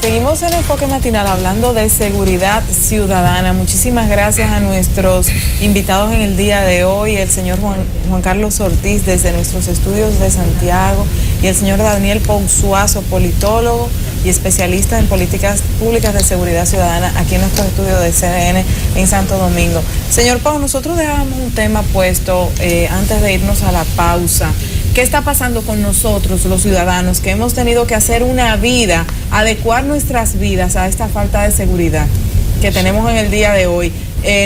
Seguimos en Enfoque Matinal hablando de seguridad ciudadana. Muchísimas gracias a nuestros invitados en el día de hoy, el señor Juan Carlos Ortiz desde nuestros estudios de Santiago y el señor Daniel Pousuazo, politólogo y especialista en políticas públicas de seguridad ciudadana aquí en nuestro estudio de CNN en Santo Domingo. Señor Pau, nosotros dejábamos un tema puesto antes de irnos a la pausa. ¿Qué está pasando con nosotros, los ciudadanos, que hemos tenido que hacer una vida, adecuar nuestras vidas a esta falta de seguridad que tenemos en el día de hoy?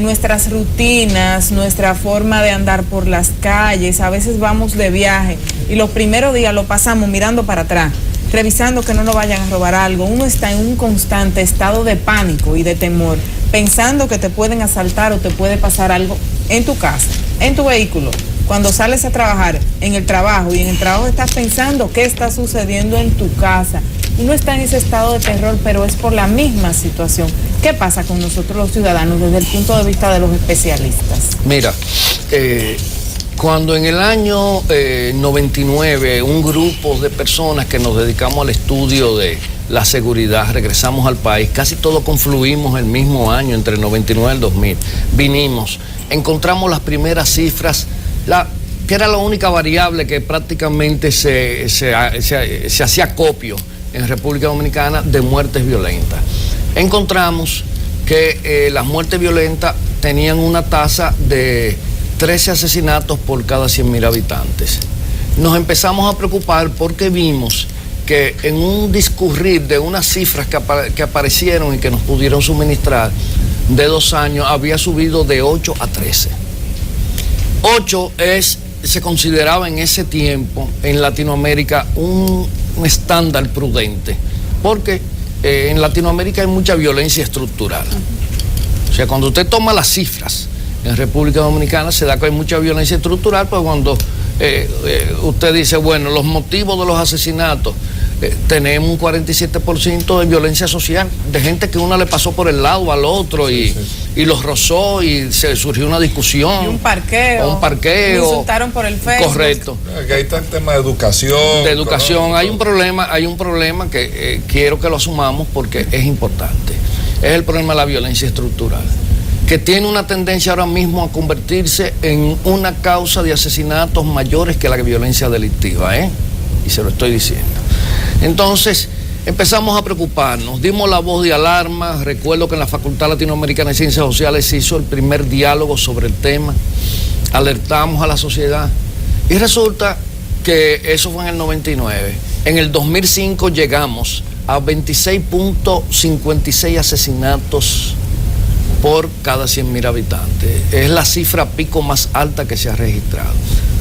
Nuestras rutinas, nuestra forma de andar por las calles, a veces vamos de viaje y los primeros días lo pasamos mirando para atrás, revisando que no nos vayan a robar algo. Uno está en un constante estado de pánico y de temor, pensando que te pueden asaltar o te puede pasar algo en tu casa, en tu vehículo. Cuando sales a trabajar, en el trabajo, y en el trabajo estás pensando qué está sucediendo en tu casa. Uno está en ese estado de terror, pero es por la misma situación. ¿Qué pasa con nosotros los ciudadanos desde el punto de vista de los especialistas? Mira, cuando en el año 99 un grupo de personas que nos dedicamos al estudio de la seguridad regresamos al país, casi todos confluimos el mismo año, entre el 99 y el 2000, vinimos, encontramos las primeras cifras, que era la única variable que prácticamente se hacía acopio en República Dominicana de muertes violentas. Encontramos que las muertes violentas tenían una tasa de 13 asesinatos por cada 100.000 habitantes. Nos empezamos a preocupar porque vimos que en un discurrir de unas cifras que aparecieron y que nos pudieron suministrar de 2 años, había subido de 8 a 13. 8 se consideraba en ese tiempo en Latinoamérica un estándar prudente, porque en Latinoamérica hay mucha violencia estructural. O sea, cuando usted toma las cifras en República Dominicana, se da que hay mucha violencia estructural, pues cuando usted dice, bueno, los motivos de los asesinatos, tenemos un 47% de violencia social, de gente que uno le pasó por el lado al otro y los rozó y se surgió una discusión. Y un parqueo. Me insultaron por el Facebook. Correcto. Aquí hay el tema de educación. De educación. Hay un problema que quiero que lo asumamos porque es importante. Es el problema de la violencia estructural, que tiene una tendencia ahora mismo a convertirse en una causa de asesinatos mayores que la violencia delictiva, y se lo estoy diciendo. Entonces, empezamos a preocuparnos, dimos la voz de alarma. Recuerdo que en la Facultad Latinoamericana de Ciencias Sociales se hizo el primer diálogo sobre el tema, alertamos a la sociedad y resulta que eso fue en el 99. En el 2005 llegamos a 26.56 asesinatos por cada 100.000 habitantes. Es la cifra pico más alta que se ha registrado.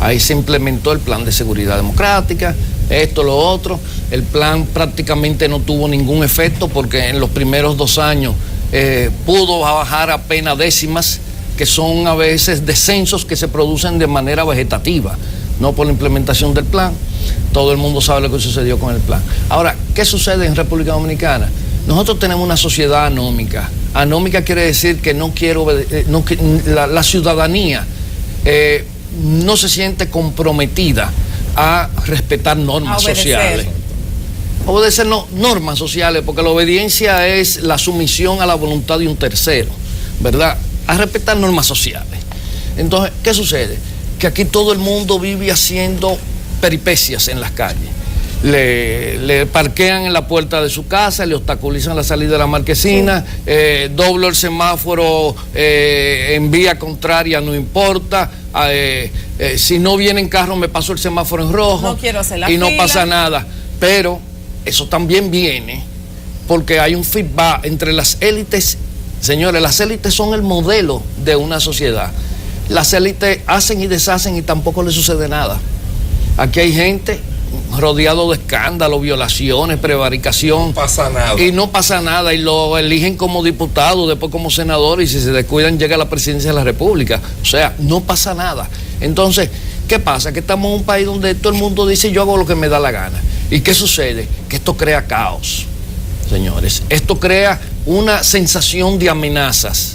Ahí se implementó el plan de seguridad democrática, esto, lo otro. El plan prácticamente no tuvo ningún efecto porque en los primeros 2 años pudo bajar apenas décimas, que son a veces descensos que se producen de manera vegetativa, no por la implementación del plan. Todo el mundo sabe lo que sucedió con el plan. Ahora, ¿qué sucede en República Dominicana? Nosotros tenemos una sociedad anómica. Anómica quiere decir que la ciudadanía no se siente comprometida a respetar normas sociales. Obedecer normas sociales, porque la obediencia es la sumisión a la voluntad de un tercero, ¿verdad? A respetar normas sociales. Entonces, ¿qué sucede? Que aquí todo el mundo vive haciendo peripecias en las calles. Le parquean en la puerta de su casa, le obstaculizan la salida de la marquesina, doblo el semáforo en vía contraria, no importa. Si no viene en carro, me paso el semáforo en rojo, no quiero hacer la y no fila. pasa nada. Pero eso también viene porque hay un feedback entre las élites. Señores, las élites son el modelo de una sociedad. Las élites hacen y deshacen y tampoco les sucede nada. Aquí hay gente rodeado de escándalos, violaciones, prevaricación. No pasa nada. Y no pasa nada, y lo eligen como diputado, después como senador, y si se descuidan llega a la presidencia de la República. O sea, no pasa nada. Entonces, ¿qué pasa? Que estamos en un país donde todo el mundo dice yo hago lo que me da la gana. ¿Y qué sucede? Que esto crea caos, señores. Esto crea una sensación de amenazas.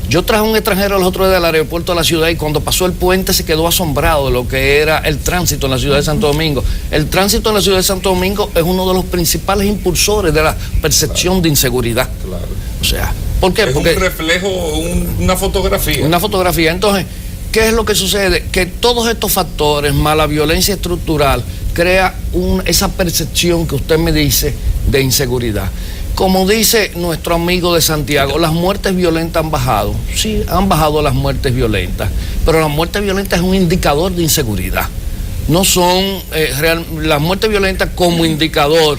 Yo traje un extranjero los otros días del aeropuerto de la ciudad y cuando pasó el puente se quedó asombrado de lo que era el tránsito en la ciudad de Santo Domingo. El tránsito en la ciudad de Santo Domingo es uno de los principales impulsores de la percepción de inseguridad. Claro. O sea, ¿por qué? Porque un reflejo, una fotografía. Una fotografía. Entonces, ¿qué es lo que sucede? Que todos estos factores, más la violencia estructural, crea esa percepción que usted me dice de inseguridad. Como dice nuestro amigo de Santiago, las muertes violentas han bajado. Sí, han bajado las muertes violentas, pero las muertes violentas es un indicador de inseguridad. No son las muertes violentas como indicador.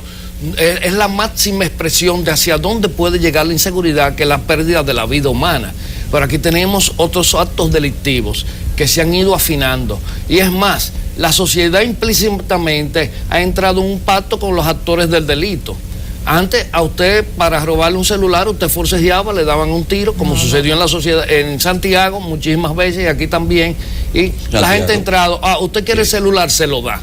Es la máxima expresión de hacia dónde puede llegar la inseguridad, que es la pérdida de la vida humana. Pero aquí tenemos otros actos delictivos que se han ido afinando. Y es más, la sociedad implícitamente ha entrado en un pacto con los actores del delito. Antes, a usted, para robarle un celular, usted forcejeaba, le daban un tiro, como sucedió en la sociedad, en Santiago, muchísimas veces, y aquí también. Y la gente ha entrado, usted quiere el celular, se lo da.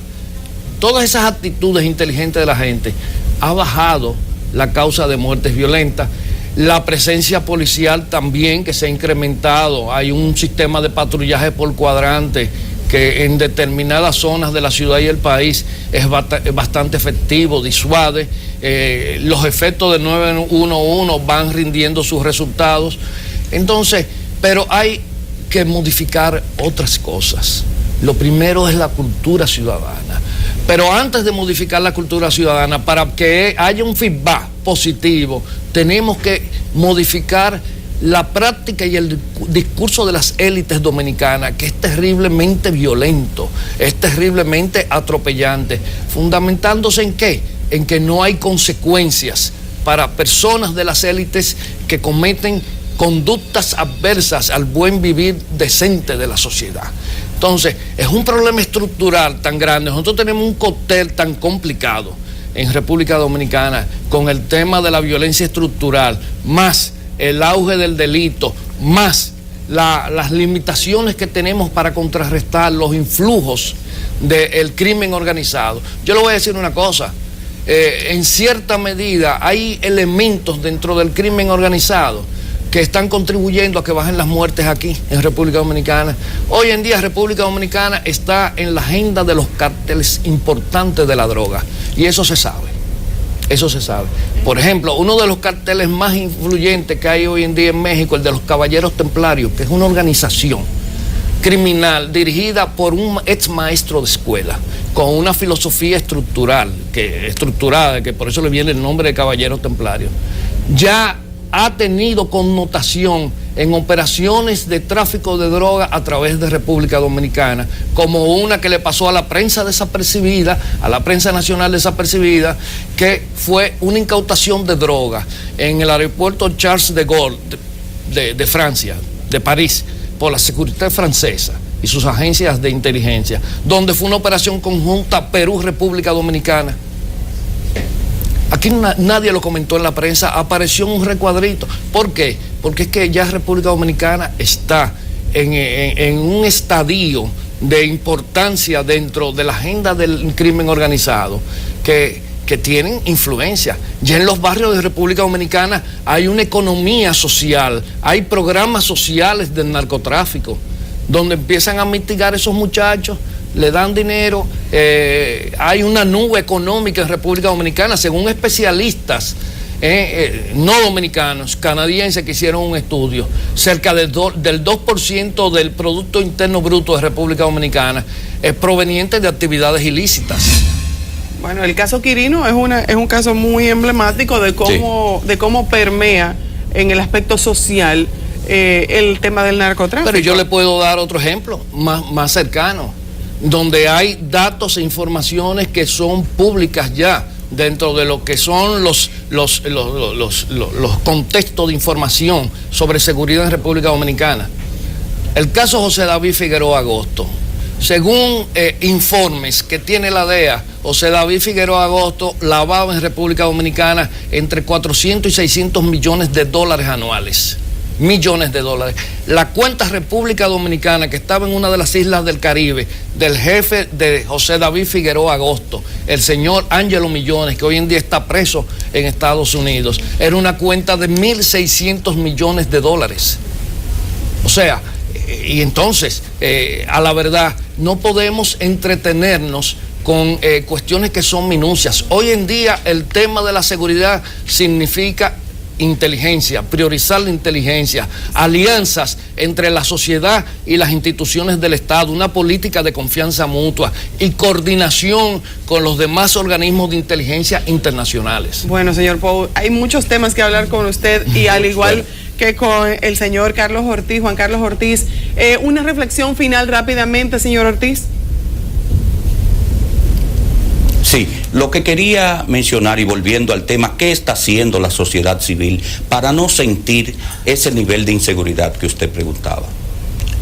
Todas esas actitudes inteligentes de la gente ha bajado la causa de muertes violentas. La presencia policial también, que se ha incrementado. Hay un sistema de patrullaje por cuadrante que en determinadas zonas de la ciudad y el país es bastante efectivo, disuade. Los efectos del 911 van rindiendo sus resultados. Entonces, pero hay que modificar otras cosas. Lo primero es la cultura ciudadana. Pero antes de modificar la cultura ciudadana, para que haya un feedback positivo, tenemos que modificar la práctica y el discurso de las élites dominicanas, que es terriblemente violento, es terriblemente atropellante, fundamentándose en ¿qué? En que no hay consecuencias para personas de las élites que cometen conductas adversas al buen vivir decente de la sociedad. Entonces, es un problema estructural tan grande. Nosotros tenemos un cóctel tan complicado en República Dominicana con el tema de la violencia estructural, más el auge del delito, más las limitaciones que tenemos para contrarrestar los influjos del crimen organizado. Yo le voy a decir una cosa, en cierta medida hay elementos dentro del crimen organizado que están contribuyendo a que bajen las muertes aquí en República Dominicana. Hoy en día República Dominicana está en la agenda de los cárteles importantes de la droga, y eso se sabe. Eso se sabe. Por ejemplo, uno de los carteles más influyentes que hay hoy en día en México, el de los Caballeros Templarios, que es una organización criminal dirigida por un ex maestro de escuela, con una filosofía estructurada, que por eso le viene el nombre de Caballeros Templarios, ya ha tenido connotación en operaciones de tráfico de droga a través de República Dominicana, como una que le pasó a la prensa desapercibida, a la prensa nacional desapercibida, que fue una incautación de droga en el aeropuerto Charles de Gaulle de Francia, de París, por la seguridad francesa y sus agencias de inteligencia, donde fue una operación conjunta Perú-República Dominicana. Aquí nadie lo comentó en la prensa, apareció un recuadrito. ¿Por qué? Porque es que ya República Dominicana está en un estadio de importancia dentro de la agenda del crimen organizado que tienen influencia. Ya en los barrios de República Dominicana hay una economía social, hay programas sociales del narcotráfico, donde empiezan a mitigar esos muchachos, le dan dinero, hay una nube económica en República Dominicana, según especialistas no dominicanos, canadienses, que hicieron un estudio, cerca del 2% del Producto Interno Bruto de República Dominicana es proveniente de actividades ilícitas. Bueno, el caso Quirino es un caso muy emblemático de cómo permea en el aspecto social el tema del narcotráfico. Pero yo le puedo dar otro ejemplo más cercano, donde hay datos e informaciones que son públicas ya dentro de lo que son los contextos de información sobre seguridad en República Dominicana. El caso José David Figueroa Agosto. Según informes que tiene la DEA, José David Figueroa Agosto lavaba en República Dominicana entre 400 y 600 millones de dólares anuales. Millones de dólares. La cuenta República Dominicana, que estaba en una de las islas del Caribe, del jefe de José David Figueroa Agosto, el señor Ángelo Millones, que hoy en día está preso en Estados Unidos, era una cuenta de 1.600 millones de dólares. O sea, y entonces, a la verdad, no podemos entretenernos con cuestiones que son minucias. Hoy en día el tema de la seguridad significa inteligencia, priorizar la inteligencia, alianzas entre la sociedad y las instituciones del Estado, una política de confianza mutua y coordinación con los demás organismos de inteligencia internacionales. Bueno, señor Pou, hay muchos temas que hablar con usted y al igual que con el señor Carlos Ortiz, Juan Carlos Ortiz. Una reflexión final rápidamente, señor Ortiz. Sí, lo que quería mencionar y volviendo al tema, ¿qué está haciendo la sociedad civil para no sentir ese nivel de inseguridad que usted preguntaba?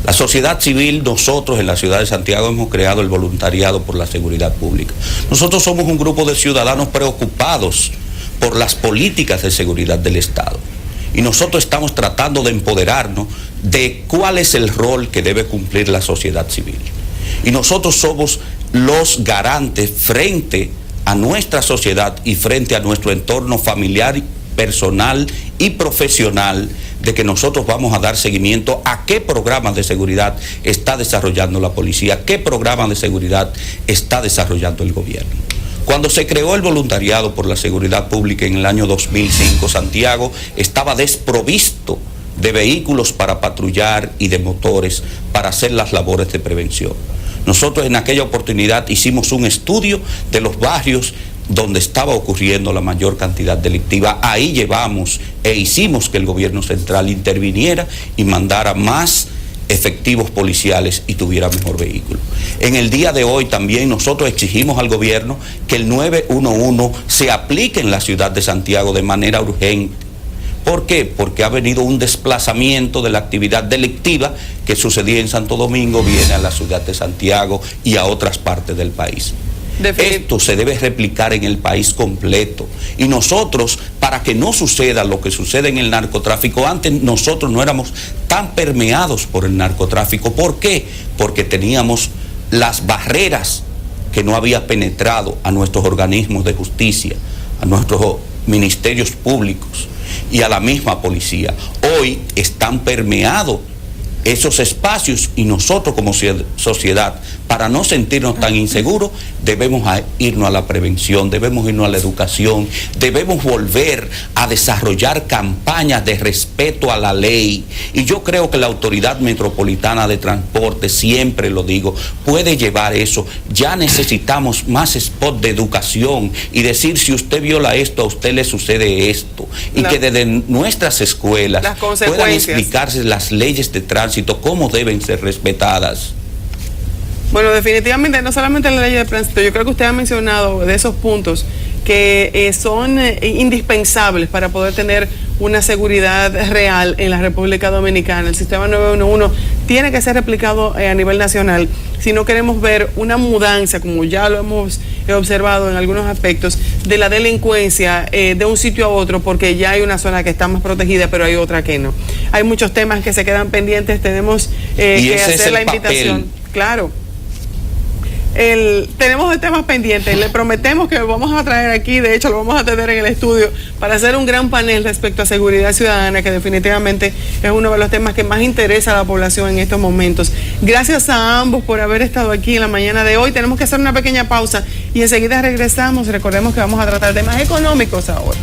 La sociedad civil, nosotros en la ciudad de Santiago hemos creado el voluntariado por la seguridad pública. Nosotros somos un grupo de ciudadanos preocupados por las políticas de seguridad del Estado. Y nosotros estamos tratando de empoderarnos de cuál es el rol que debe cumplir la sociedad civil. Y nosotros somos los garantes frente a nuestra sociedad y frente a nuestro entorno familiar, personal y profesional de que nosotros vamos a dar seguimiento a qué programas de seguridad está desarrollando la policía, qué programas de seguridad está desarrollando el gobierno. Cuando se creó el voluntariado por la seguridad pública en el año 2005, Santiago estaba desprovisto de vehículos para patrullar y de motores para hacer las labores de prevención. Nosotros en aquella oportunidad hicimos un estudio de los barrios donde estaba ocurriendo la mayor cantidad delictiva. Ahí llevamos e hicimos que el gobierno central interviniera y mandara más efectivos policiales y tuviera mejor vehículo. En el día de hoy también nosotros exigimos al gobierno que el 911 se aplique en la ciudad de Santiago de manera urgente. ¿Por qué? Porque ha venido un desplazamiento de la actividad delictiva que sucedía en Santo Domingo, viene a la ciudad de Santiago y a otras partes del país. Esto se debe replicar en el país completo. Y nosotros, para que no suceda lo que sucede en el narcotráfico, antes nosotros no éramos tan permeados por el narcotráfico. ¿Por qué? Porque teníamos las barreras que no había penetrado a nuestros organismos de justicia, a nuestros ministerios públicos y a la misma policía. Hoy están permeados esos espacios y nosotros como sociedad, para no sentirnos tan inseguros, debemos irnos a la prevención, debemos irnos a la educación, debemos volver a desarrollar campañas de respeto a la ley. Y yo creo que la Autoridad Metropolitana de Transporte, siempre lo digo, puede llevar eso. Ya necesitamos más spot de educación y decir, si usted viola esto, a usted le sucede esto. Y que desde nuestras escuelas puedan explicarse las leyes de tránsito, cómo deben ser respetadas. Bueno, definitivamente no solamente la ley de tránsito, yo creo que usted ha mencionado de esos puntos que son indispensables para poder tener una seguridad real en la República Dominicana. El sistema 911 tiene que ser replicado a nivel nacional si no queremos ver una mudanza, como ya lo hemos observado en algunos aspectos, de la delincuencia de un sitio a otro, porque ya hay una zona que está más protegida, pero hay otra que no. Hay muchos temas que se quedan pendientes, tenemos que hacer la invitación. Claro. Tenemos temas pendientes, le prometemos que lo vamos a traer aquí, de hecho lo vamos a tener en el estudio para hacer un gran panel respecto a seguridad ciudadana, que definitivamente es uno de los temas que más interesa a la población en estos momentos. Gracias a ambos por haber estado aquí en la mañana de hoy. Tenemos que hacer una pequeña pausa y enseguida regresamos. Recordemos que vamos a tratar temas económicos ahora.